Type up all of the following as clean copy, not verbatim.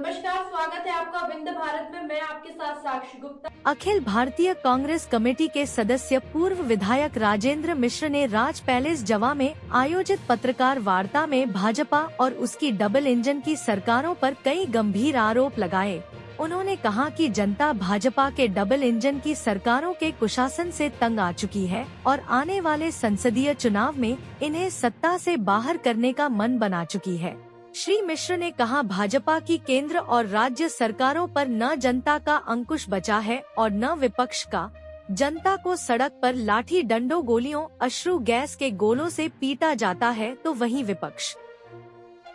नमस्कार, स्वागत है आपका विंध्य भारत में। मैं आपके साथ साक्षी गुप्ता। अखिल भारतीय कांग्रेस कमेटी के सदस्य पूर्व विधायक राजेंद्र मिश्र ने राज पैलेस जवा में आयोजित पत्रकार वार्ता में भाजपा और उसकी डबल इंजन की सरकारों पर कई गंभीर आरोप लगाए। उन्होंने कहा कि जनता भाजपा के डबल इंजन की सरकारों के कुशासन से तंग आ चुकी है और आने वाले संसदीय चुनाव में इन्हें सत्ता से बाहर करने का मन बना चुकी है। श्री मिश्र ने कहा, भाजपा की केंद्र और राज्य सरकारों पर न जनता का अंकुश बचा है और न विपक्ष का। जनता को सड़क पर लाठी डंडों, गोलियों, अश्रु गैस के गोलों से पीटा जाता है तो वहीं विपक्ष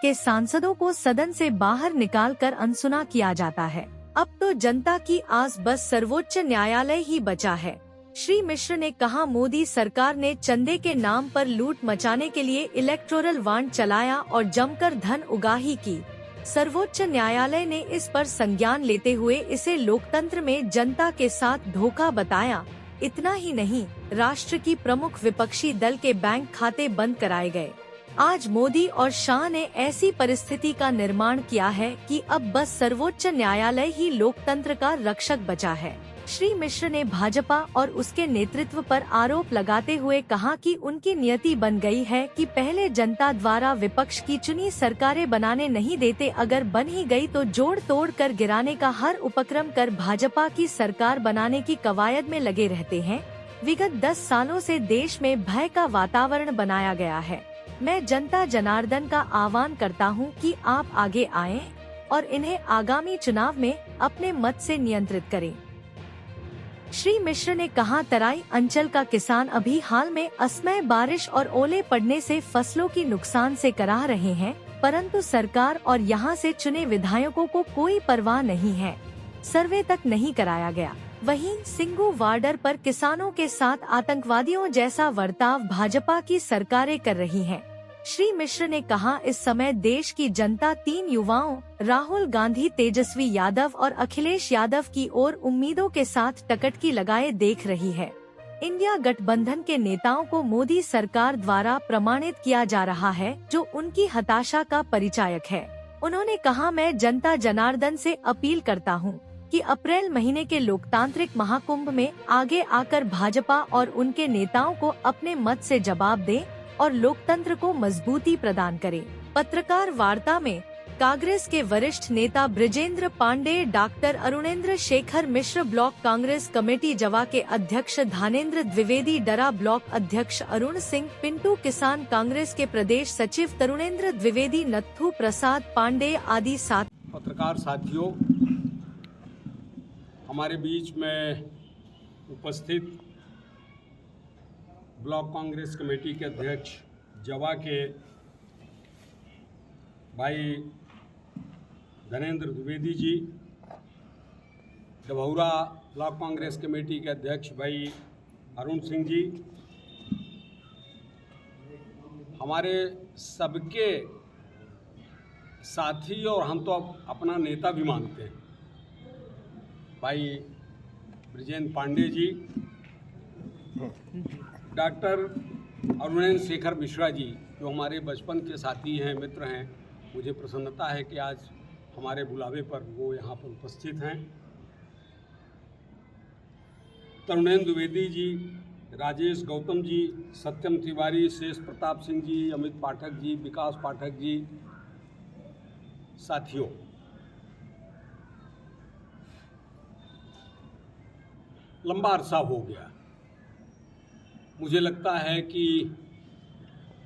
के सांसदों को सदन से बाहर निकालकर अनसुना किया जाता है। अब तो जनता की आस बस सर्वोच्च न्यायालय ही बचा है। श्री मिश्र ने कहा, मोदी सरकार ने चंदे के नाम पर लूट मचाने के लिए इलेक्टोरल वांट चलाया और जमकर धन उगाही की। सर्वोच्च न्यायालय ने इस पर संज्ञान लेते हुए इसे लोकतंत्र में जनता के साथ धोखा बताया। इतना ही नहीं, राष्ट्र की प्रमुख विपक्षी दल के बैंक खाते बंद कराए गए। आज मोदी और शाह ने ऐसी परिस्थिति का निर्माण किया है कि अब बस सर्वोच्च न्यायालय ही लोकतंत्र का रक्षक बचा है। श्री मिश्र ने भाजपा और उसके नेतृत्व पर आरोप लगाते हुए कहा कि उनकी नियति बन गई है कि पहले जनता द्वारा विपक्ष की चुनी सरकारें बनाने नहीं देते, अगर बन ही गई तो जोड़ तोड़ कर गिराने का हर उपक्रम कर भाजपा की सरकार बनाने की कवायद में लगे रहते हैं। विगत 10 सालों से देश में भय का वातावरण बनाया गया है। मैं जनता जनार्दन का आह्वान करता हूं कि आप आगे आएं और इन्हें आगामी चुनाव में अपने मत से नियंत्रित करें। श्री मिश्र ने कहा, तराई अंचल का किसान अभी हाल में असमय बारिश और ओले पड़ने से फसलों की नुकसान से कराह रहे हैं, परंतु सरकार और यहां से चुने विधायकों को कोई परवाह नहीं है। सर्वे तक नहीं कराया गया। वहीं सिंगू वार्डर पर किसानों के साथ आतंकवादियों जैसा बर्ताव भाजपा की सरकारें कर रही हैं। श्री मिश्र ने कहा, इस समय देश की जनता 3 युवाओं राहुल गांधी, तेजस्वी यादव और अखिलेश यादव की ओर उम्मीदों के साथ टकटकी लगाए देख रही है। इंडिया गठबंधन के नेताओं को मोदी सरकार द्वारा प्रमाणित किया जा रहा है, जो उनकी हताशा का परिचायक है। उन्होंने कहा, मैं जनता जनार्दन से अपील करता हूँ कि अप्रैल महीने के लोकतांत्रिक महाकुंभ में आगे आकर भाजपा और उनके नेताओं को अपने मत से जवाब दें और लोकतंत्र को मजबूती प्रदान करें। पत्रकार वार्ता में कांग्रेस के वरिष्ठ नेता ब्रिजेंद्र पांडे, डॉक्टर अरुणेंद्र शेखर मिश्र, ब्लॉक कांग्रेस कमेटी जवा के अध्यक्ष धानेंद्र द्विवेदी, डरा ब्लॉक अध्यक्ष अरुण सिंह, पिंटू किसान कांग्रेस के प्रदेश सचिव तरुणेंद्र द्विवेदी, नत्थू प्रसाद पांडे आदि साथ। पत्रकार साथियों, हमारे बीच में उपस्थित ब्लॉक कांग्रेस कमेटी के अध्यक्ष जवा के भाई धनेंद्र द्विवेदी जी, डभौरा ब्लॉक कांग्रेस कमेटी के अध्यक्ष भाई अरुण सिंह जी, हमारे सबके साथी और हम तो अपना नेता भी मानते हैं, भाई ब्रिजेंद्र पांडे जी, डॉक्टर अरुणेंद्र शेखर मिश्रा जी, जो हमारे बचपन के साथी हैं, मित्र हैं। मुझे प्रसन्नता है कि आज हमारे बुलावे पर वो यहाँ पर उपस्थित हैं। तरुणेंद्र द्विवेदी जी, राजेश गौतम जी, सत्यम तिवारी, शेष प्रताप सिंह जी, अमित पाठक जी, विकास पाठक जी, साथियों, लंबा अरसा हो गया। मुझे लगता है कि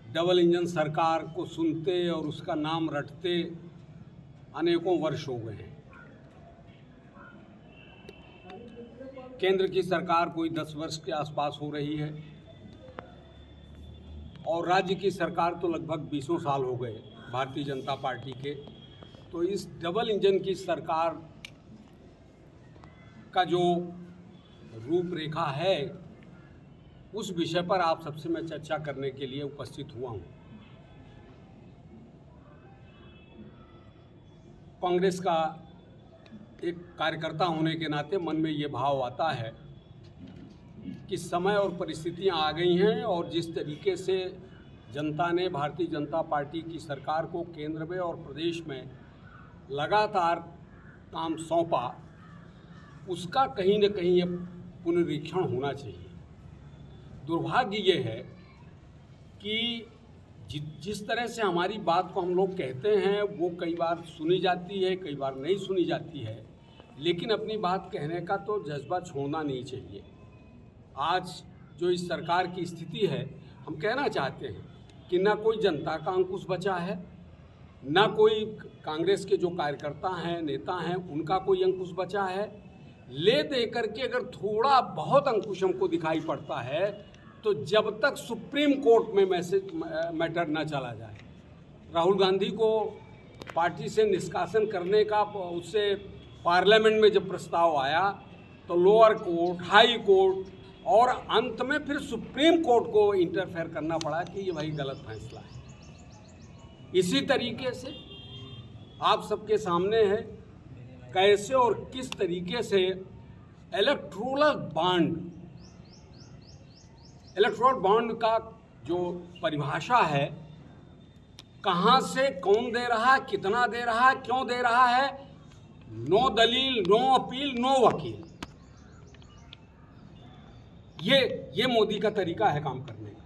डबल इंजन सरकार को सुनते और उसका नाम रटते अनेकों वर्ष हो गए हैं। केंद्र की सरकार कोई 10 वर्ष के आसपास हो रही है और राज्य की सरकार तो लगभग 20 साल हो गए भारतीय जनता पार्टी के। तो इस डबल इंजन की सरकार का जो रूपरेखा है, उस विषय पर आप सबसे मैं चर्चा करने के लिए उपस्थित हुआ हूँ। कांग्रेस का एक कार्यकर्ता होने के नाते मन में ये भाव आता है कि समय और परिस्थितियां आ गई हैं और जिस तरीके से जनता ने भारतीय जनता पार्टी की सरकार को केंद्र में और प्रदेश में लगातार काम सौंपा, उसका कहीं न कहीं ये पुनरीक्षण होना चाहिए। दुर्भाग्य ये है कि जिस तरह से हमारी बात को हम लोग कहते हैं वो कई बार सुनी जाती है, कई बार नहीं सुनी जाती है, लेकिन अपनी बात कहने का तो जज्बा छोड़ना नहीं चाहिए। आज जो इस सरकार की स्थिति है, हम कहना चाहते हैं कि ना कोई जनता का अंकुश बचा है, ना कोई कांग्रेस के जो कार्यकर्ता हैं, नेता हैं, उनका कोई अंकुश बचा है। ले दे करके अगर थोड़ा बहुत अंकुश हमको दिखाई पड़ता है तो जब तक सुप्रीम कोर्ट में मैटर न चला जाए। राहुल गांधी को पार्टी से निष्कासन करने का उससे पार्लियामेंट में जब प्रस्ताव आया तो लोअर कोर्ट, हाई कोर्ट और अंत में फिर सुप्रीम कोर्ट को इंटरफेयर करना पड़ा कि ये भाई गलत फैसला है। इसी तरीके से आप सबके सामने है कैसे और किस तरीके से इलेक्टोरल बॉन्ड का जो परिभाषा है, कहाँ से कौन दे रहा है, कितना दे रहा है, क्यों दे रहा है, नो दलील, नो अपील, नो वकील, ये मोदी का तरीका है काम करने का।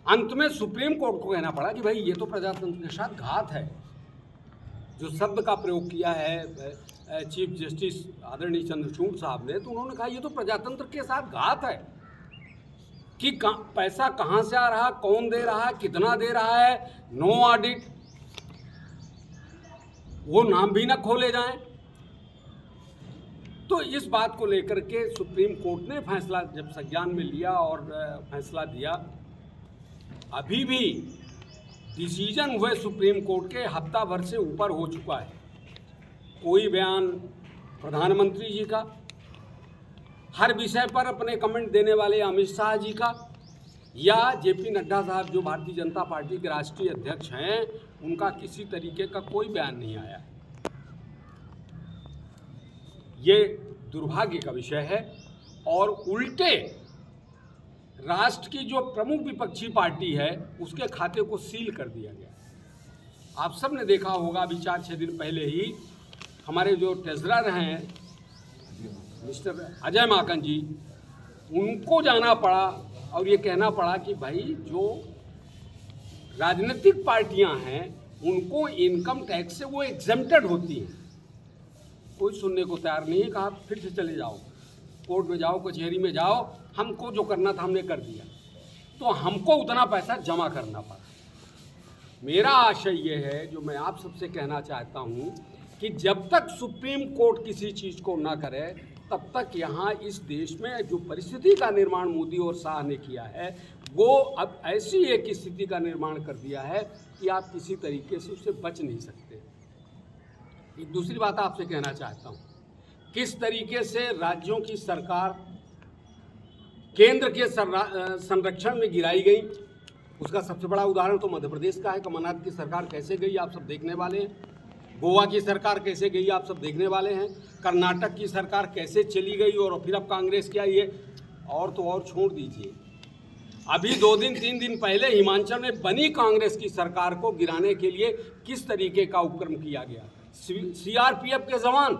अंत में सुप्रीम कोर्ट को कहना पड़ा कि भाई ये तो प्रजातंत्र के साथ घात है। जो शब्द का प्रयोग किया है चीफ जस्टिस आदरणीय चंद्रचूड़ साहब ने, तो उन्होंने कहा ये तो प्रजातंत्र के साथ घात है कि पैसा कहाँ से आ रहा, कौन दे रहा है, कितना दे रहा है, नो ऑडिट, वो नाम भी ना खोले जाएं। तो इस बात को लेकर के सुप्रीम कोर्ट ने फैसला जब संज्ञान में लिया और फैसला दिया, अभी भी डिसीजन हुए सुप्रीम कोर्ट के हफ्ता भर से ऊपर हो चुका है। कोई बयान प्रधानमंत्री जी का, हर विषय पर अपने कमेंट देने वाले अमित शाह जी का, या जेपी नड्डा साहब जो भारतीय जनता पार्टी के राष्ट्रीय अध्यक्ष हैं, उनका किसी तरीके का कोई बयान नहीं आया। ये दुर्भाग्य का विषय है और उल्टे राष्ट्र की जो प्रमुख विपक्षी पार्टी है उसके खाते को सील कर दिया गया। आप सब ने देखा होगा, अभी 4-6 दिन पहले ही हमारे जो ट्रेजरर हैं मिस्टर अजय माकन जी, उनको जाना पड़ा और ये कहना पड़ा कि भाई जो राजनीतिक पार्टियां हैं उनको इनकम टैक्स से वो एग्जेम्प्टेड होती हैं। कोई सुनने को तैयार नहीं है, कहा फिर से चले जाओ, कोर्ट में जाओ, कचहरी में जाओ, हमको जो करना था हमने कर दिया। तो हमको उतना पैसा जमा करना पड़ा। मेरा आशय ये है, जो मैं आप सबसे कहना चाहता हूँ, कि जब तक सुप्रीम कोर्ट किसी चीज़ को ना करे तब तक यहाँ इस देश में जो परिस्थिति का निर्माण मोदी और शाह ने किया है, वो अब ऐसी एक स्थिति का निर्माण कर दिया है कि आप किसी तरीके से उससे बच नहीं सकते। एक दूसरी बात आपसे कहना चाहता हूँ, किस तरीके से राज्यों की सरकार केंद्र के संरक्षण में गिराई गई, उसका सबसे बड़ा उदाहरण तो मध्य प्रदेश का है। कमलनाथ की सरकार कैसे गई आप सब देखने वाले हैं। गोवा की सरकार कैसे गई आप सब देखने वाले हैं। कर्नाटक की सरकार कैसे चली गई और फिर अब कांग्रेस की आई है। और तो और छोड़ दीजिए, अभी 2-3 दिन पहले हिमाचल में बनी कांग्रेस की सरकार को गिराने के लिए किस तरीके का उपक्रम किया गया। सीआरपीएफ के जवान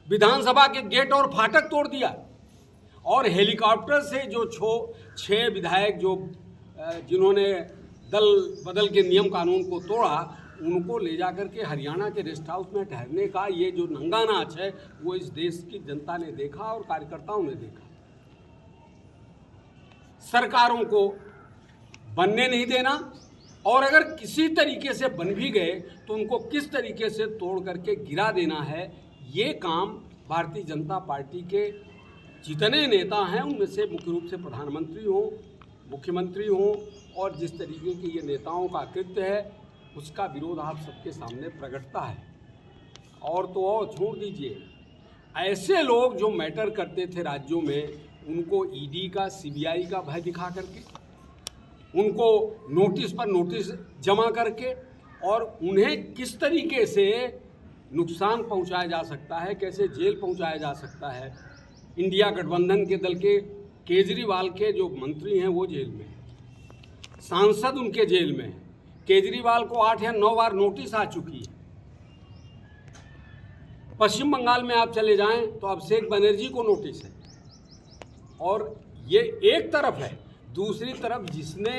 विधानसभा के गेट और फाटक तोड़ दिया और हेलीकॉप्टर से जो 6 विधायक जिन्होंने दल बदल के नियम कानून को तोड़ा, उनको ले जाकर के हरियाणा के रेस्ट हाउस में ठहरने का ये जो नंगा नाच है, वो इस देश की जनता ने देखा और कार्यकर्ताओं ने देखा। सरकारों को बनने नहीं देना, और अगर किसी तरीके से बन भी गए तो उनको किस तरीके से तोड़ करके गिरा देना है, ये काम भारतीय जनता पार्टी के जितने नेता हैं उनमें से मुख्य रूप से प्रधानमंत्री हों, मुख्यमंत्री हों, और जिस तरीके के ये नेताओं का कृत्य है उसका विरोध आप सबके सामने प्रकटता है। और तो और छोड़ दीजिए, ऐसे लोग जो मैटर करते थे राज्यों में, उनको ईडी का, सीबीआई का भय दिखा करके, उनको नोटिस पर नोटिस जमा करके, और उन्हें किस तरीके से नुकसान पहुंचाया जा सकता है, कैसे जेल पहुंचाया जा सकता है। इंडिया गठबंधन के दल के केजरीवाल के जो मंत्री हैं वो जेल में, सांसद उनके जेल में, केजरीवाल को 8 या 9 बार नोटिस आ चुकी है। पश्चिम बंगाल में आप चले जाएं तो अभिषेक बनर्जी को नोटिस है। और ये एक तरफ है, दूसरी तरफ जिसने